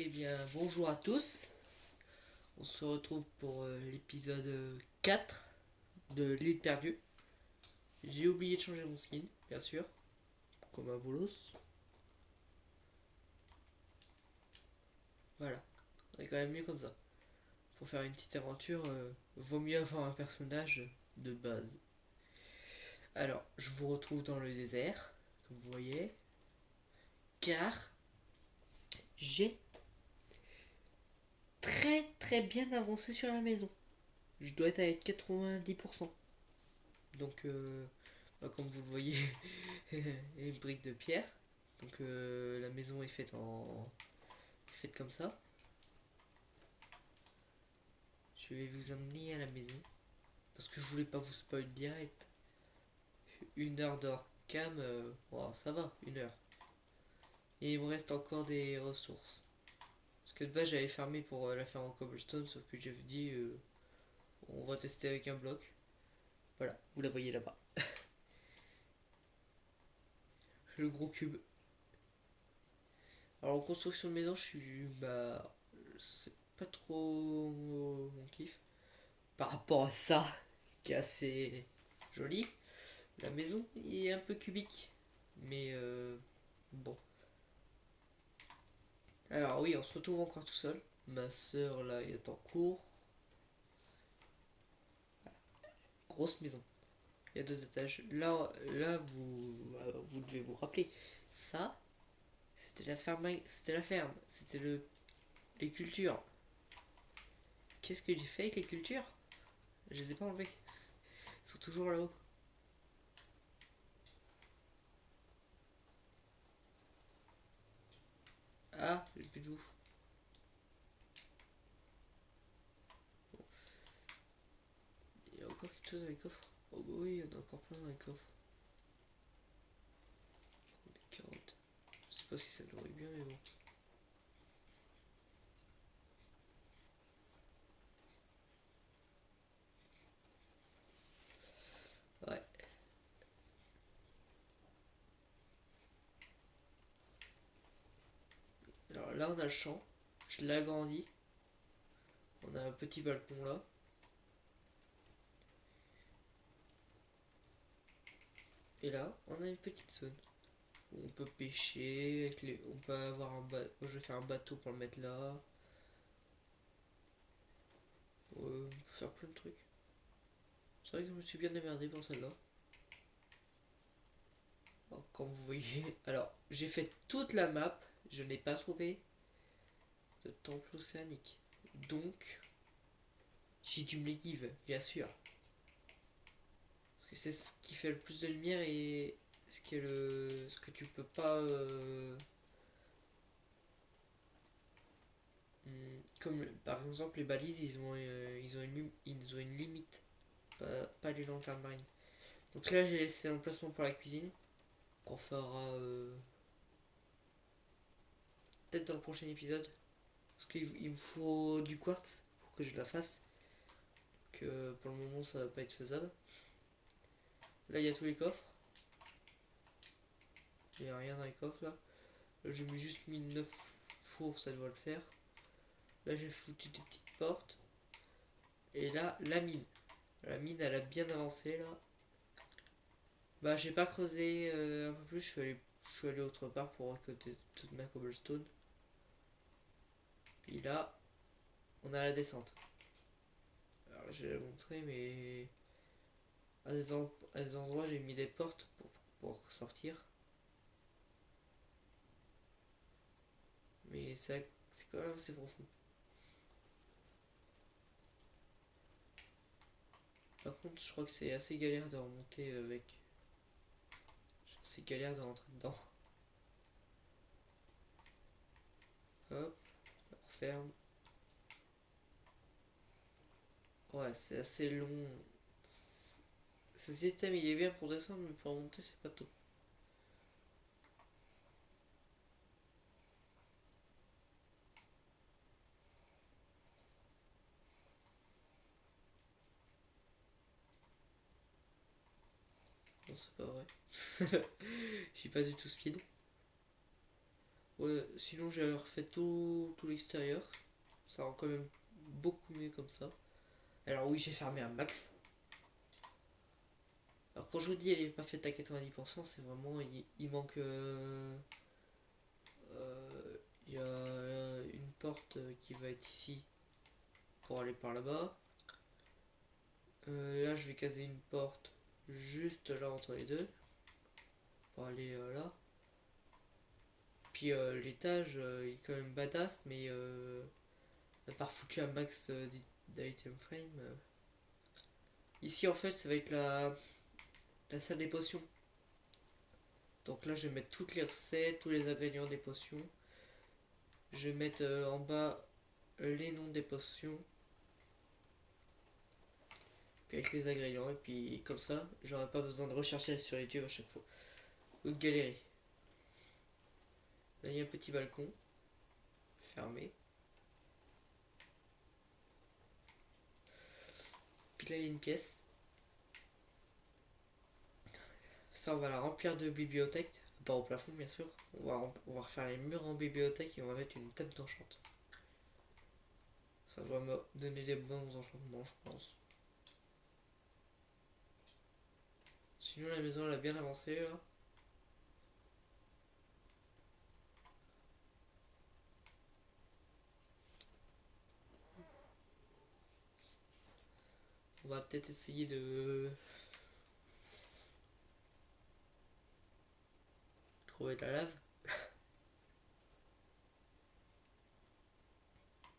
Eh bien, bonjour à tous. On se retrouve pour l'épisode 4 de l'île perdue. J'ai oublié de changer mon skin, bien sûr, comme un bolos. Voilà, c'est quand même mieux comme ça. Pour faire une petite aventure, vaut mieux avoir un personnage de base. Alors, je vous retrouve dans le désert, comme vous voyez, car j'ai très bien avancé sur la maison. Je dois être à 90%. Donc, comme vous le voyez, une brique de pierre. Donc la maison est faite comme ça. Je vais vous emmener à la maison parce que je voulais pas vous spoil direct. Une heure d'or cam, wow, ça va, une heure. Et il me reste encore des ressources. Parce que de base j'avais fermé pour la faire en cobblestone, sauf que j'ai dit on va tester avec un bloc. Voilà, vous la voyez là-bas. Le gros cube. Alors en construction de maison, je suis c'est pas trop mon kiff. Par rapport à ça, qui est assez joli. La maison est un peu cubique. Mais bon. Alors oui, on se retrouve encore tout seul. Ma soeur là est en cours. Grosse maison. Il y a 2 étages. Là vous devez vous rappeler. Ça, c'était la ferme. C'était la ferme. C'était les cultures. Qu'est-ce que j'ai fait avec les cultures? Je les ai pas enlevées. Ils sont toujours là-haut. Ah, j'ai plus de ouf. Il y a encore quelque chose avec les coffres. Oh bah oui, il y en a encore plein dans les coffres. Des carottes. Je sais pas si ça nourrit bien, mais bon. Ouais. Alors là, on a le champ. Je l'ai agrandi. On a un petit balcon là. Et là, on a une petite zone où on peut pêcher. On peut avoir un bateau. Je vais faire un bateau pour le mettre là. On peut faire plein de trucs. C'est vrai que je me suis bien démerdé pour celle-là. Alors, comme vous voyez. Alors, j'ai fait toute la map. Je n'ai pas trouvé de temple océanique. Donc, j'ai dû me les give, bien sûr. Parce que c'est ce qui fait le plus de lumière et ce que tu peux pas. Comme par exemple les balises, ils ont une limite, pas les lanternes marines. Donc là, j'ai laissé l'emplacement pour la cuisine, qu'on fera peut-être dans le prochain épisode. Parce qu'il me faut du quartz pour que je la fasse. Que pour le moment, ça va pas être faisable. Là, il y a tous les coffres. Il n'y a rien dans les coffres là. Là, j'ai juste mis 9 fours, ça doit le faire. Là, j'ai foutu des petites portes. Et là, la mine. La mine, elle a bien avancé là. Bah, j'ai pas creusé un peu plus, je suis allé autre part pour récolter toute ma cobblestone. Puis là, on a la descente. Alors, je vais la montrer, mais à des endroits, j'ai mis des portes pour sortir. Mais c'est quand même assez profond. Par contre, je crois que c'est assez galère de remonter avec. C'est galère de rentrer dedans. Hop, on referme. Ouais, c'est assez long. Ce système il est bien pour descendre, mais pour remonter, c'est pas top. Non, c'est pas vrai. Je suis pas du tout speed. Ouais, sinon j'ai refait tout l'extérieur. Ça rend quand même beaucoup mieux comme ça. Alors oui, j'ai fermé un max. Alors quand je vous dis elle est pas faite à 90%, c'est vraiment il manque il y a une porte qui va être ici pour aller par là-bas. Là je vais caser une porte juste là entre les deux pour aller là. Puis l'étage il est quand même badass, mais à part foutu un max d'item frame. Ici en fait ça va être la salle des potions. Donc là je vais mettre toutes les recettes, tous les ingrédients des potions. Je vais mettre en bas les noms des potions. Puis avec les ingrédients. Et puis comme ça, j'aurai pas besoin de rechercher sur YouTube à chaque fois. Ou de galérer. Là il y a un petit balcon. Fermé. Puis là il y a une pièce. Ça on va la remplir de bibliothèque. Pas au plafond bien sûr. On va refaire les murs en bibliothèque et on va mettre une table d'enchant. Ça va me donner des bons enchantements je pense. Sinon la maison elle a bien avancé là. On va peut-être essayer de trouver de la lave.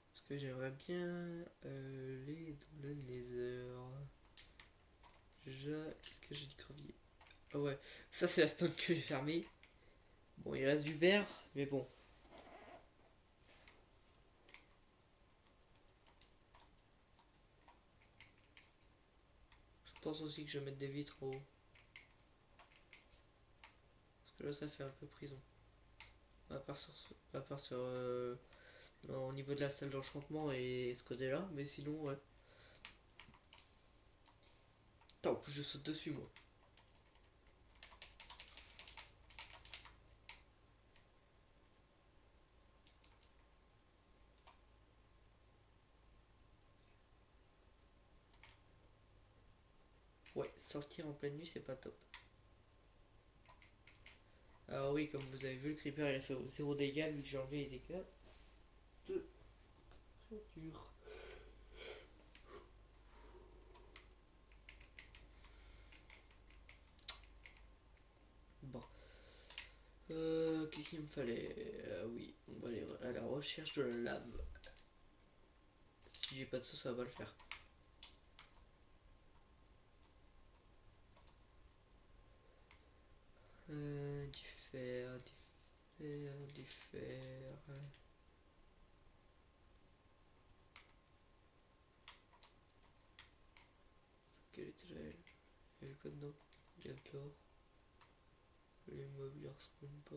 Parce que j'aimerais bien aller dans le nether. Est-ce que j'ai du gravier? Ah ouais, ça c'est la stone que j'ai fermée. Bon, il reste du verre, mais bon. Je pense aussi que je vais mettre des vitres en haut. Parce que là ça fait un peu prison. À part sur au niveau de la salle d'enchantement et ce côté là, mais sinon ouais. Attends, en plus je saute dessus moi. Ouais, sortir en pleine nuit c'est pas top. Alors oui, comme vous avez vu, le creeper il a fait 0 dégâts vu que j'ai enlevé les dégâts de créature. Bon. Qu'est-ce qu'il me fallait? Oui, on va aller à la recherche de la lave. Si j'ai pas de sauce, ça va pas le faire. Du fer, du fer, du fer. Quel était là? Il y avait quoi dedans? Il y a de l'or. Les meubles ils respawnent pas.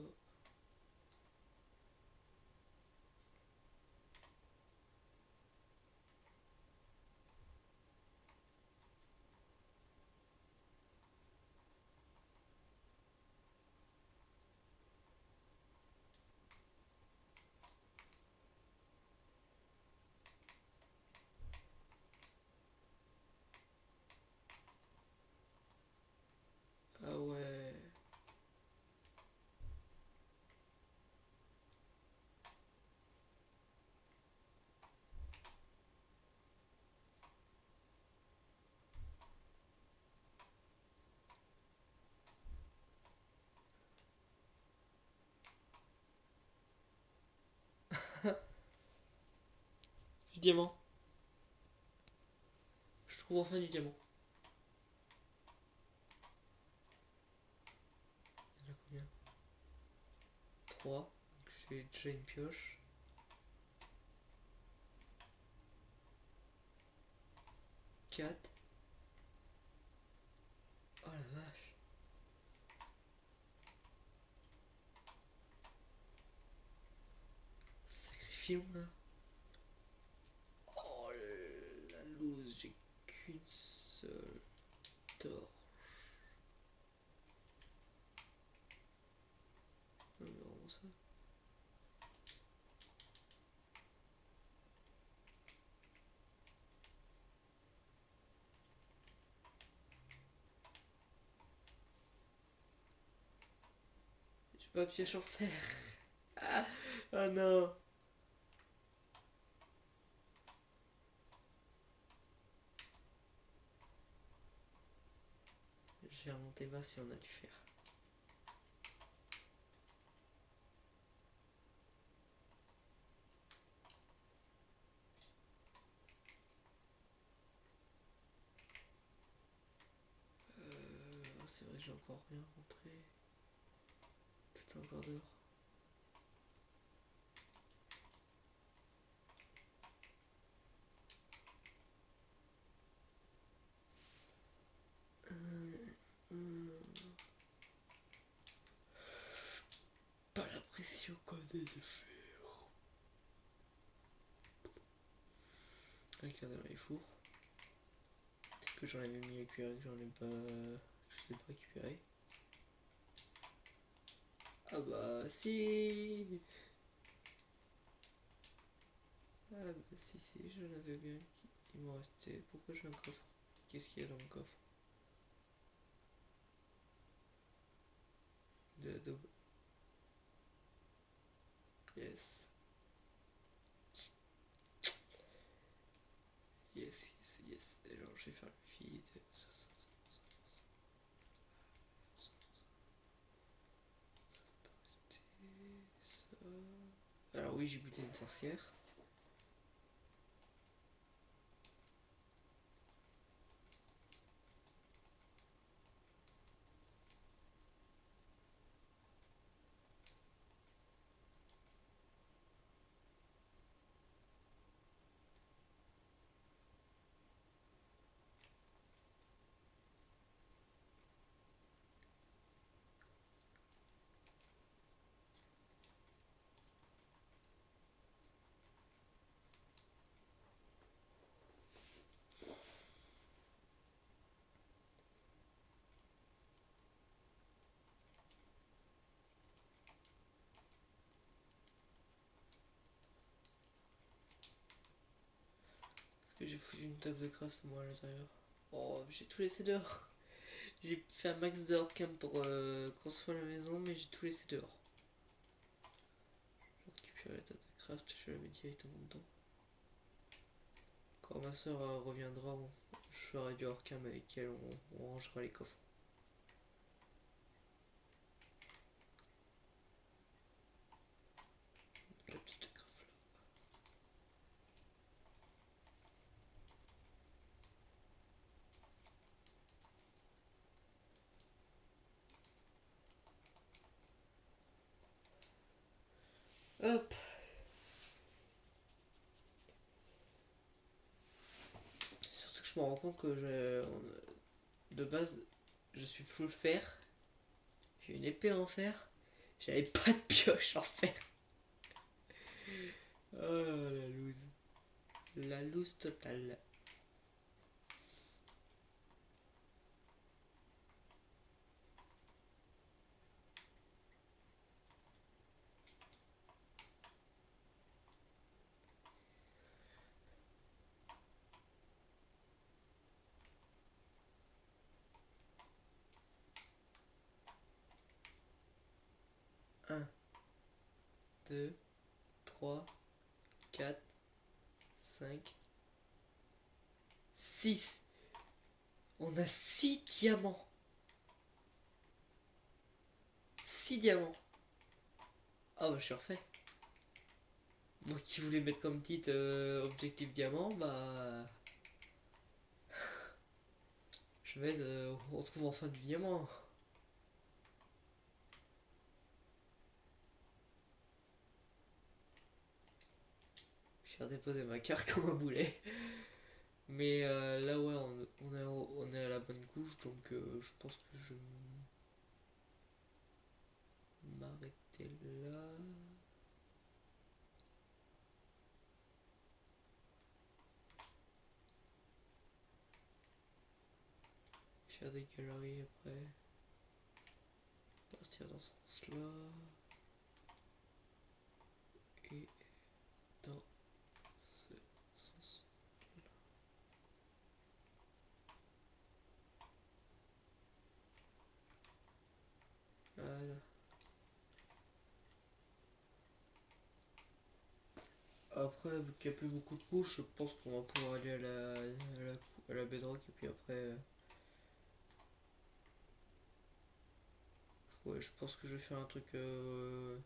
Ah ouais. Du diamant. Je trouve enfin du diamant. Il y en a combien? 3. J'ai déjà une pioche. 4. Oh la vache. Sacrifions là. Oh la loose, j'ai qu'une seule torche. Non, mais vraiment ça. Ma pioche en fer. Ah, oh non. Je vais remonter bas si on a du fer. C'est vrai, j'ai encore rien rentré. Tout est encore dehors. Pas la pression qu'on a de faire. Regardez dans les fours. Peut-être que j'en avais mis à cuire et que j'en ai pas. Je l'ai pas récupéré. Ah bah si. Ah bah si, j'en avais bien. Il m'en restait. Pourquoi j'ai un coffre? Qu'est-ce qu'il y a dans le coffre? De l'adobe. Yes. Yes, yes, yes. Alors je vais faire le vide. Ça, peut rester. Ça. Alors oui, j'ai buté une sorcière. Est-ce que j'ai foutu une table de craft moi à l'intérieur? Oh, j'ai tout laissé dehors. J'ai fait un max de hors-cam pour construire la maison, mais j'ai tout laissé dehors. Je vais récupérer la table de craft, je vais la mettre directement dedans. Quand ma soeur reviendra, je ferai du hors-cam avec elle, on rangera les coffres. La petite craft là. Hop. Surtout que je me rends compte que de base, je suis full fer. J'ai une épée en fer. J'avais pas de pioche en fer. Oh la loose. La loose totale. Un, 2, 3, 4, 5, 6. On a 6 diamants. 6 diamants. Ah bah je suis refait. Moi qui voulais mettre comme titre objectif diamant, bah je vais on retrouve enfin du diamant. Je vais redéposer ma carte comme un boulet. Mais là ouais on est à la bonne couche, donc je pense que je vais m'arrêter là. Faire des galeries après. Partir dans ce sens-là. Et dans ce sens. Voilà. Après, vu qu'il n'y a plus beaucoup de couches, je pense qu'on va pouvoir aller à la bedrock et puis après. Ouais, je pense que je vais faire un truc comme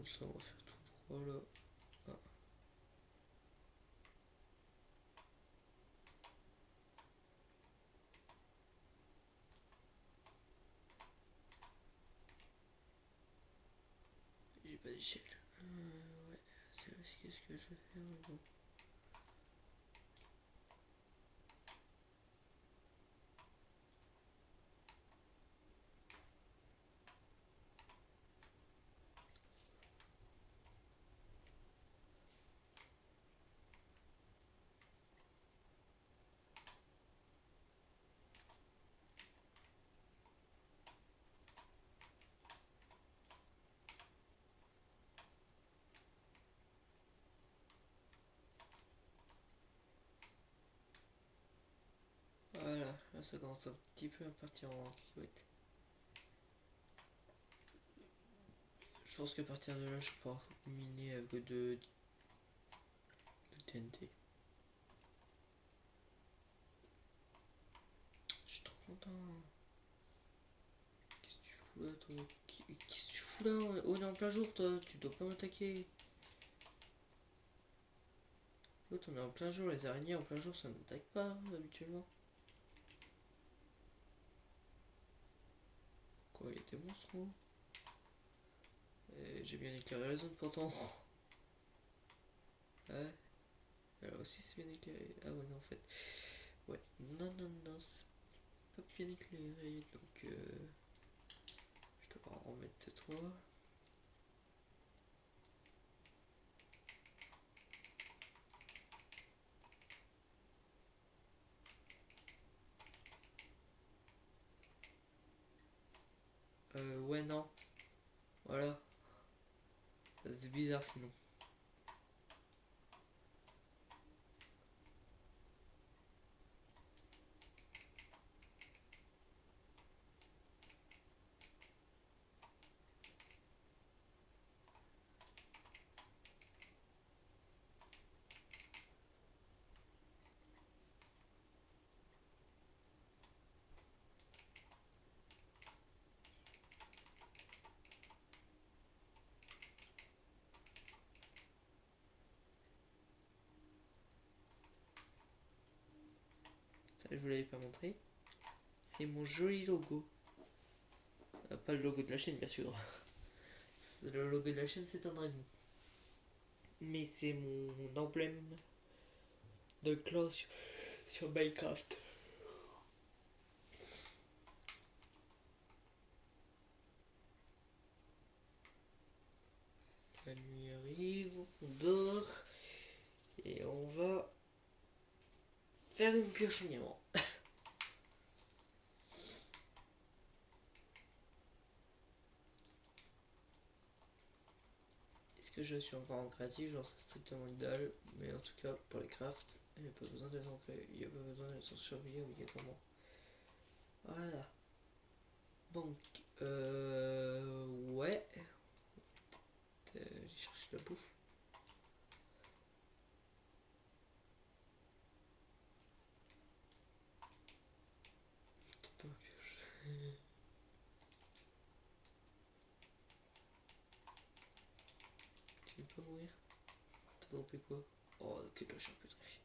ça, on va faire tout droit là. Ah. J'ai pas d'échelle. Ouais, c'est risqué ce que je vais faire, mais bon. Voilà, là ça commence un petit peu à partir en cacahuète. Je pense qu'à partir de là, je pourrai miner avec de TNT. Je suis trop content. Qu'est-ce que tu fous là, toi? Qu'est-ce que tu fous là? On est en plein jour, toi. Tu dois pas m'attaquer. L'autre, on est en plein jour. Les araignées en plein jour, ça n'attaque pas habituellement. Quoi, il y a des monstres en haut? J'ai bien éclairé la zone pourtant. Ouais. Alors aussi c'est bien éclairé. Ah ouais non en fait. Ouais. Non non non, c'est pas bien éclairé. Donc je dois en remettre toi. Ouais non. Voilà. C'est bizarre sinon. Ça je vous l'avais pas montré. C'est mon joli logo. Pas le logo de la chaîne bien sûr. Le logo de la chaîne c'est un dragon. Mais c'est mon emblème de clan sur Minecraft. La nuit arrive, on dort et on va faire une pioche en diamant. Est-ce que je suis encore en créatif? J'en sais strictement une dalle, mais en tout cas pour les crafts, il n'y a pas besoin d'être il n'y a pas besoin d'être surveillé obligatoirement. Voilà. Donc, ouais. J'ai cherché la bouffe. Peut-être pas ma pioche. Tu veux pas mourir? T'as droppé quoi? Oh, ok, là, je suis un peu pétrifié.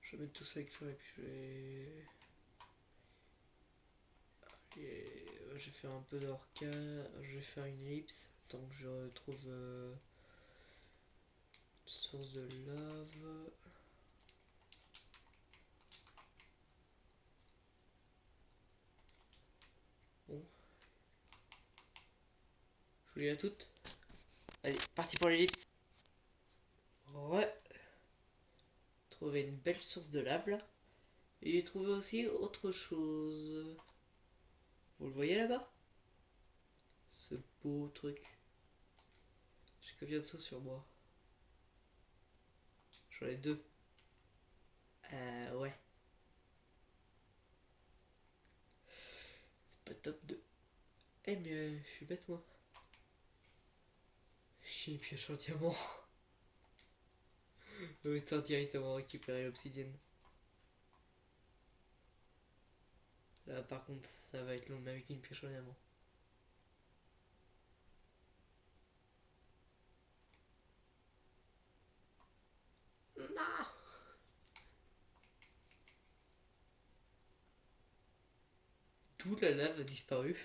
Je vais mettre tout ça avec feu et puis je vais faire un peu d'orca, je vais faire une ellipse tant que je retrouve une source de lave. Bon, je vous dis à toutes. Allez, parti pour l'ellipse. Ouais, trouvé une belle source de lave là. Et j'ai trouvé aussi autre chose. Vous le voyez. voyez là-bas? Ce beau truc. J'ai combien de ça sur moi? J'en ai deux. Ouais. C'est pas top 2. Eh mais je suis bête moi. J'ai une pioche en diamant. Autant directement récupérer l'obsidienne. Là par contre ça va être long mais avec une pioche en diamant. Non. Tout la lave a disparu.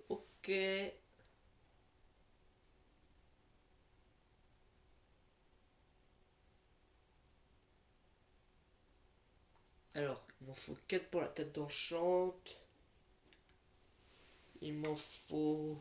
Ok. Alors, il m'en faut 4 pour la table d'enchante. Il m'en faut...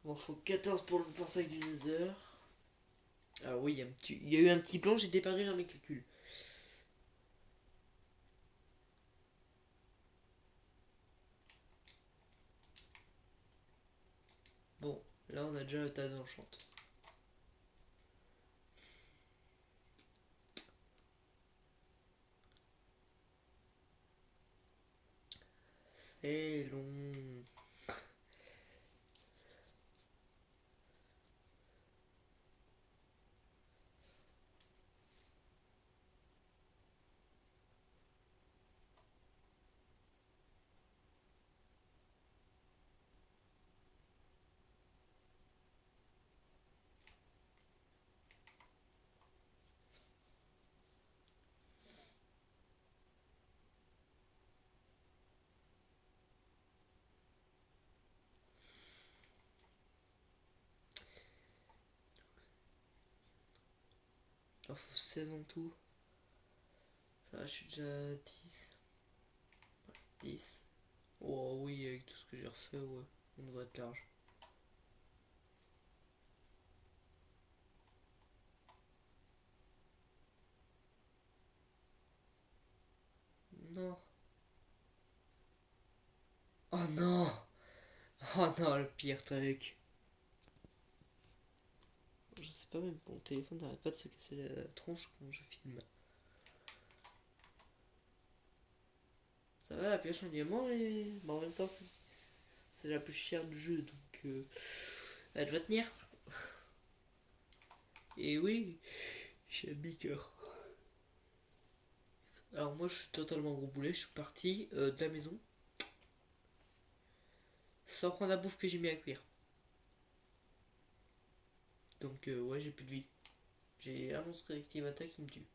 Il m'en faut 14 pour le portail du Nether. Ah oui, il y a eu un petit plan, j'étais perdu dans mes calculs. Bon, là on a déjà la table d'enchante. C'est long. Il en faut 16 en tout. Ça va, je suis déjà à 10. 10. Oh oui, avec tout ce que j'ai refait, ouais. On devrait être large. Non. Oh non. Oh non, le pire truc. Je sais pas, même pour mon téléphone n'arrête pas de se casser la tronche quand je filme. Ça va, la pioche en diamant, mais en même temps, c'est la plus chère du jeu, donc elle doit tenir. Et oui, j'ai un beaker. Alors moi, je suis totalement gros boulet, je suis parti de la maison sans prendre la bouffe que j'ai mis à cuire. Donc ouais, j'ai plus de vie. J'ai un monstre qui m'attaque, qui me tue.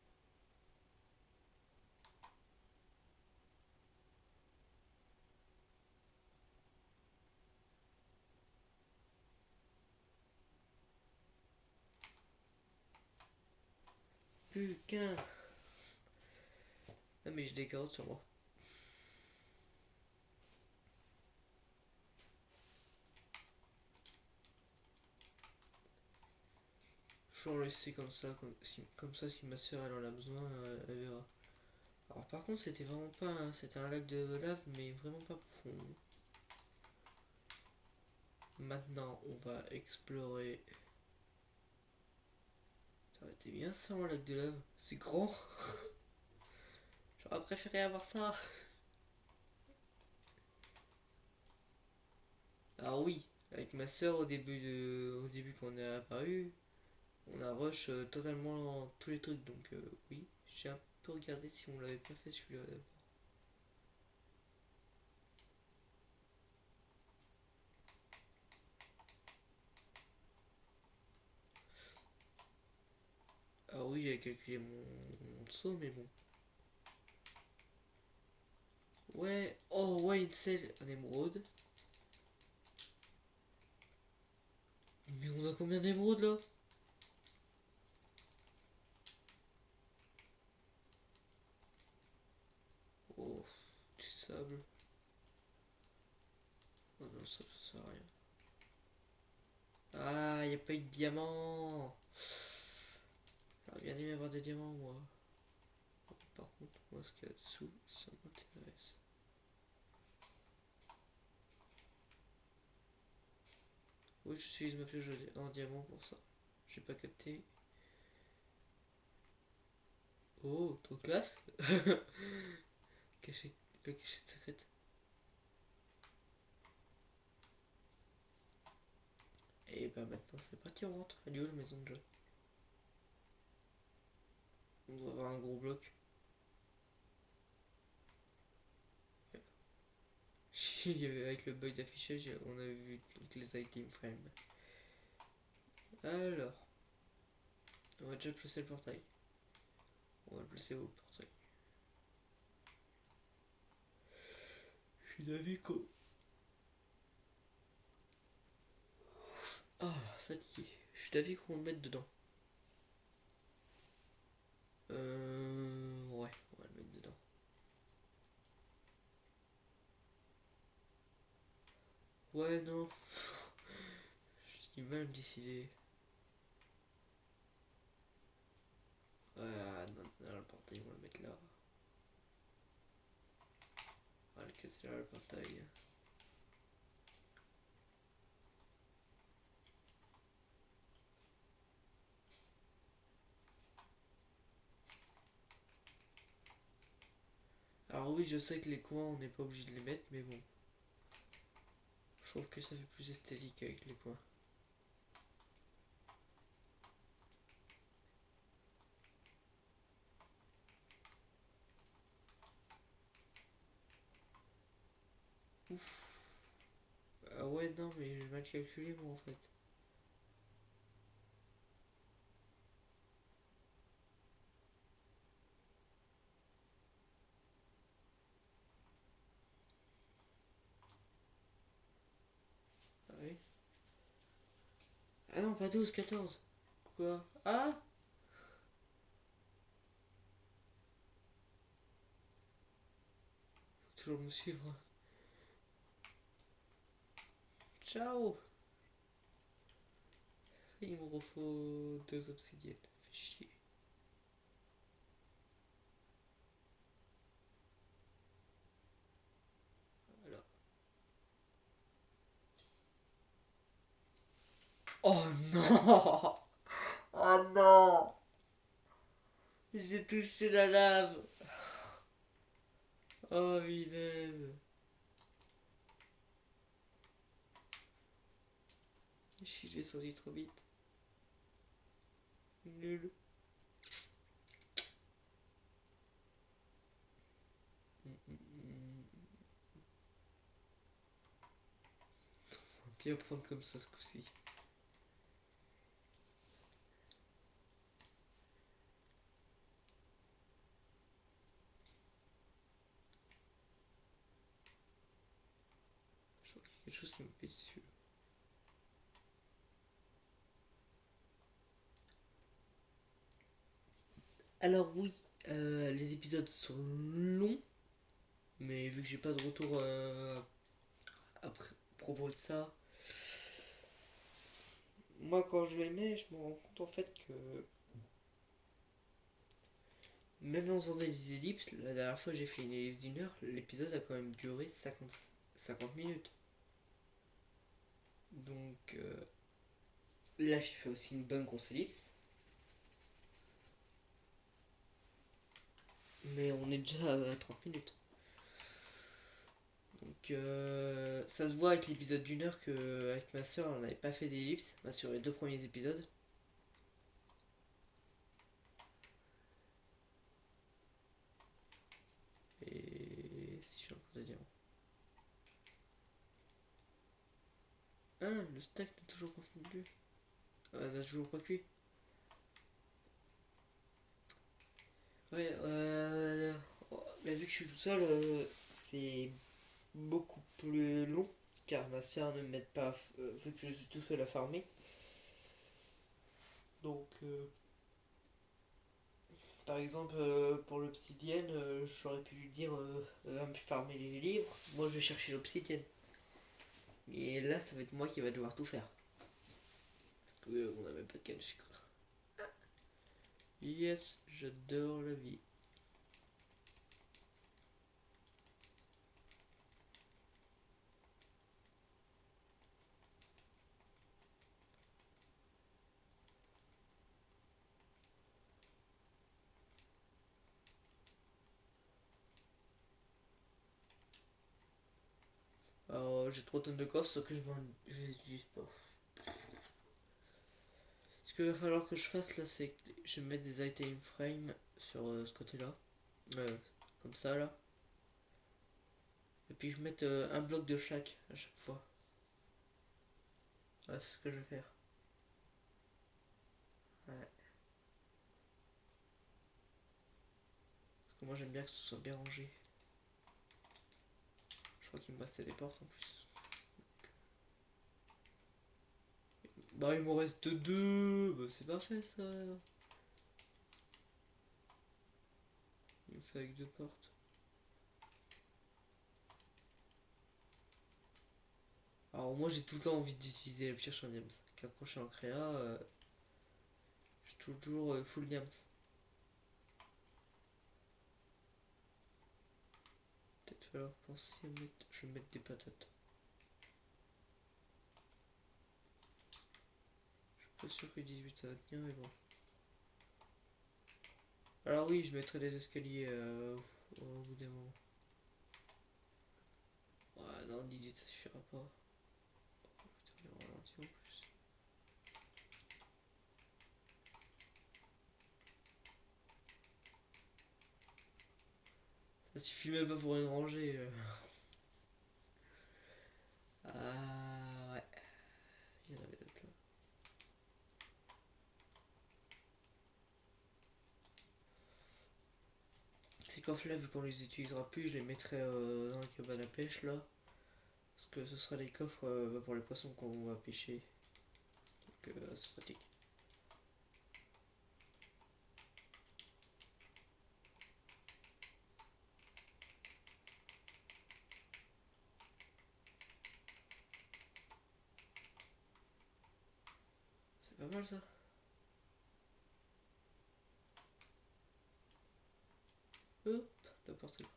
Plus qu'un. Ah mais j'ai des carottes sur moi. Je vais en laisser comme ça, comme ça si ma soeur elle en a besoin, elle verra. Alors par contre c'était vraiment pas c'était un lac de lave mais vraiment pas profond. Maintenant on va explorer. Ça aurait été bien ça un lac de lave, c'est grand. J'aurais préféré avoir ça. Alors oui, avec ma soeur au début quand on est apparu, on a rush totalement tous les trucs donc oui, j'ai un peu regardé si on l'avait pas fait celui-là. Alors oui, j'avais calculé mon saut mais bon. Ouais, oh ouais, une selle, un émeraude. Mais on a combien d'émeraudes là? Oh, du sable. Oh non, le sable ça sert à rien. Ah, y a pas eu de diamant. J'aurais bien aimé avoir des diamants moi. Par contre, moi ce qu'il y a dessous, ça m'intéresse. Oui, j'utilise ma flèche en diamant pour ça. J'ai pas capté. Oh, trop classe. Cachette, la cachette secrète. Et bah maintenant c'est parti, on rentre. Elle est où la maison de jeu? On doit avoir un gros bloc. Il y avait, avec le bug d'affichage, on avait vu les item frames. Alors, on va déjà placer le portail. On va le placer au portail. Je suis d'avis quoi. Ah, fatigué. Je suis d'avis qu'on le mette dedans. Ouais, on va le mettre dedans. Ouais, non. J'ai du mal à me décider. Ah, non, non, le portail, on va le mettre là. On va le casser là, le portail. Alors oui, je sais que les coins, on n'est pas obligé de les mettre, mais bon. Je trouve que ça fait plus esthétique avec les coins. Ouf. Ah ouais, non, mais j'ai mal calculé, moi, en fait. Ah oui. Ah non, pas 12, 14. Quoi? Ah, faut toujours me suivre. Ciao. Il me refaut 2 obsidiennes. Fait chier. Voilà. Oh non. Oh non. J'ai touché la lave. Oh, vilaine. Je suis descendu trop vite. Nul. On va bien prendre comme ça ce coup-ci. Je crois qu'il y a quelque chose qui me fait dessus. Alors oui, les épisodes sont longs, mais vu que j'ai pas de retour à propos de ça, moi quand je les mets, je me rends compte en fait que même en faisant des ellipses, la dernière fois j'ai fait une ellipse d'une heure, l'épisode a quand même duré 50 minutes. Donc là j'ai fait aussi une bonne grosse ellipse, mais on est déjà à 30 minutes. Donc ça se voit avec l'épisode d'une heure que avec ma soeur on n'avait pas fait d'ellipse, sur les 2 premiers épisodes. Et si j'ai encore des diamants. Ah, le steak n'est toujours pas fondu. N'a toujours pas cuit. Ouais, mais vu que je suis tout seul, c'est beaucoup plus long. Car ma soeur ne m'aide pas, vu que je suis tout seul à farmer. Donc, Par exemple, pour l'obsidienne, j'aurais pu lui dire va me farmer les livres, moi je vais chercher l'obsidienne. Et là, ça va être moi qui va devoir tout faire. Parce que on n'a même pas de canne à sucre. Yes, j'adore la vie. Alors, j'ai 3 tonnes de coffre, sauf que je les utilise pas. Ce qu'il va falloir que je fasse là, c'est que je vais mettre des item frames sur ce côté-là. Comme ça là. Et puis je vais mettre un bloc de chaque à chaque fois. Voilà, c'est ce que je vais faire. Ouais. Parce que moi j'aime bien que ce soit bien rangé. Je crois qu'il me reste des portes en plus. Bah il m'en reste deux. Bah c'est parfait ça. Il me fait avec deux portes. Alors moi j'ai tout le temps envie d'utiliser la pioche en diams. Car quand je suis en créa, je suis toujours full diams. Peut-être falloir penser à mettre. Je vais mettre des patates. Je suis pas sûr que 18 ça va tenir mais bon. Alors oui, je mettrai des escaliers au bout des moments. Ouais, non, 18 ça suffira pas. Oh, putain, il ralenti en plus. Ça suffit même pas pour une rangée. Ah ouais, il y en avait d'autres là. Ces coffres là, vu qu'on les utilisera plus, je les mettrai dans la cabane à pêche là. Parce que ce sera les coffres pour les poissons qu'on va pêcher. Donc c'est pratique. C'est pas mal ça. Hop, la porte est là.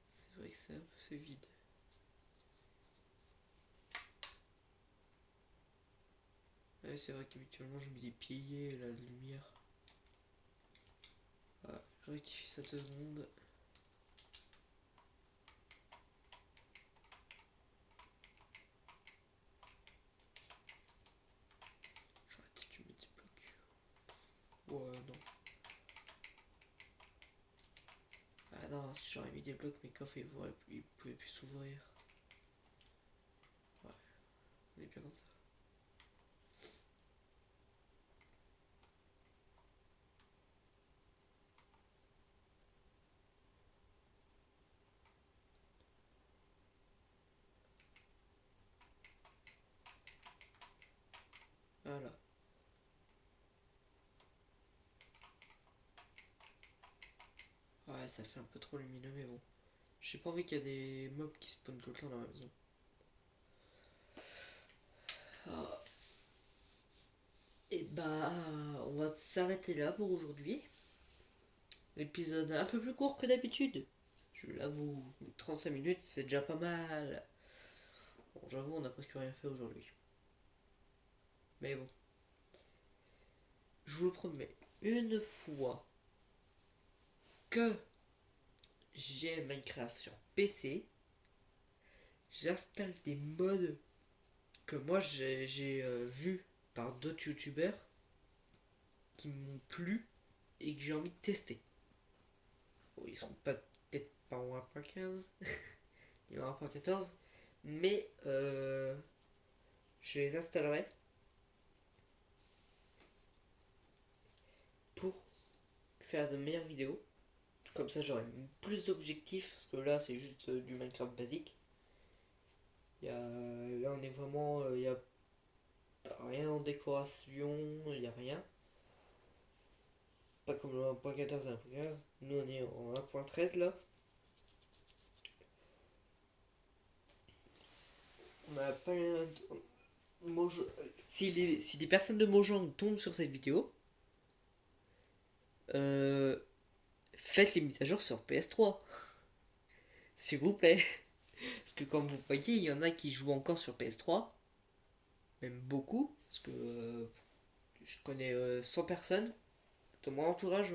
C'est vrai que c'est un peu c'est vide. Ouais, c'est vrai qu'habituellement je mets des piliers là de lumière. Ah, je rectifie ça 2 secondes. J'aurais peut-être dû mettre des blocs. Ouais, non. Ah non, si j'aurais mis des blocs, mes coffres ils pouvaient plus s'ouvrir. Ouais, on est bien comme ça. Voilà. Ouais, ça fait un peu trop lumineux, mais bon. J'ai pas envie qu'il y ait des mobs qui spawnent tout le temps dans la maison. Ah. Et bah, on va s'arrêter là pour aujourd'hui. L'épisode un peu plus court que d'habitude. Je l'avoue, 35 minutes, c'est déjà pas mal. Bon, j'avoue, on a presque rien fait aujourd'hui. Mais bon, je vous le promets, une fois que j'ai Minecraft sur PC, j'installe des mods que moi j'ai vus par d'autres youtubeurs qui m'ont plu et que j'ai envie de tester. Bon, ils sont peut-être pas en 1.15, ni en 1.14, mais je les installerai pour faire de meilleures vidéos. Comme ça, j'aurai plus d'objectifs parce que là, c'est juste du Minecraft basique. Il y a on est vraiment, il y a rien en décoration, il y a rien. Pas comme le 1.14 et 1.15. Nous on est en 1.13 là. On a pas si des personnes de Mojang tombent sur cette vidéo, euh, faites les mises à jour sur PS3. S'il vous plaît. Parce que comme vous voyez, il y en a qui jouent encore sur PS3. Même beaucoup. Parce que je connais 100 personnes de mon entourage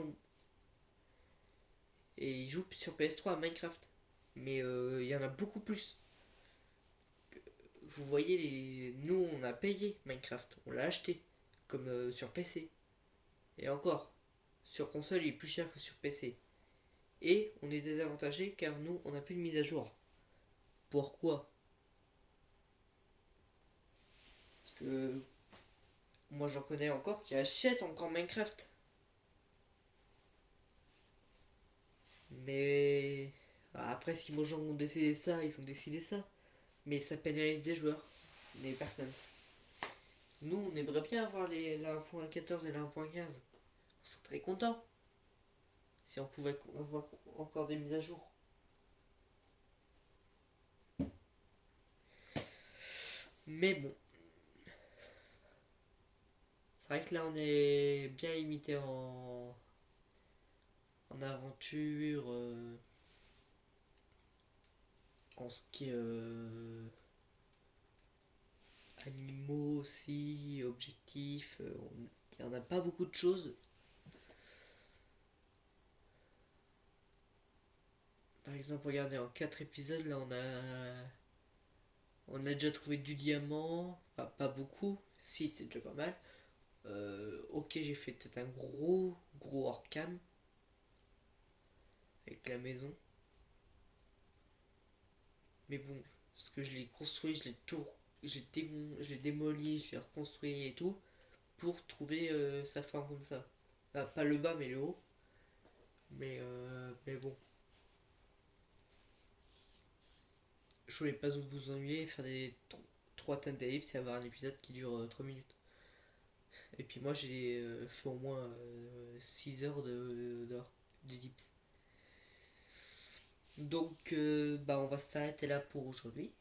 et ils jouent sur PS3 à Minecraft. Mais il y en a beaucoup plus. Vous voyez, nous on a payé Minecraft, on l'a acheté, comme sur PC. Et encore, sur console il est plus cher que sur PC. Et on est désavantagé car nous on n'a plus de mise à jour. Pourquoi? Parce que moi j'en connais encore qui achètent encore Minecraft. Mais après si Mojang ont décidé ça, ils ont décidé ça. Mais ça pénalise des joueurs, des personnes. Nous on aimerait bien avoir la 1.14 et la 1.15. On serait très content si on pouvait avoir encore des mises à jour. Mais bon, c'est vrai que là on est bien limité en aventure, en ce qui est animaux aussi, objectifs. Il n'y en a pas beaucoup de choses. Par exemple, regardez, en 4 épisodes, là on a déjà trouvé du diamant. Enfin, pas beaucoup, si c'est déjà pas mal. Ok, j'ai fait peut-être un gros hors cam avec la maison. Mais bon, ce que je l'ai construit, je l'ai démoli, je l'ai reconstruit et tout pour trouver sa forme comme ça. Ah, pas le bas mais le haut. Mais bon, je voulais pas vous ennuyer, faire des 3 tonnes d'ellipses et avoir un épisode qui dure 3 minutes. Et puis moi j'ai fait au moins 6 heures d'ellipse. Donc bah on va s'arrêter là pour aujourd'hui.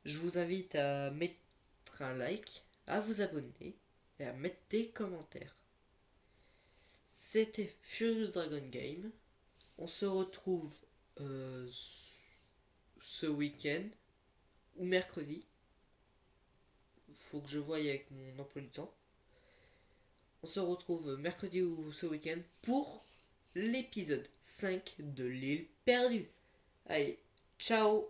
Je vous invite à mettre un like, à vous abonner et à mettre des commentaires. C'était Furious Dragon Game. On se retrouve euh, ce week-end ou mercredi. Faut que je voie avec mon emploi du temps. On se retrouve mercredi ou ce week-end pour l'épisode 5 de l'île perdue. Allez, ciao!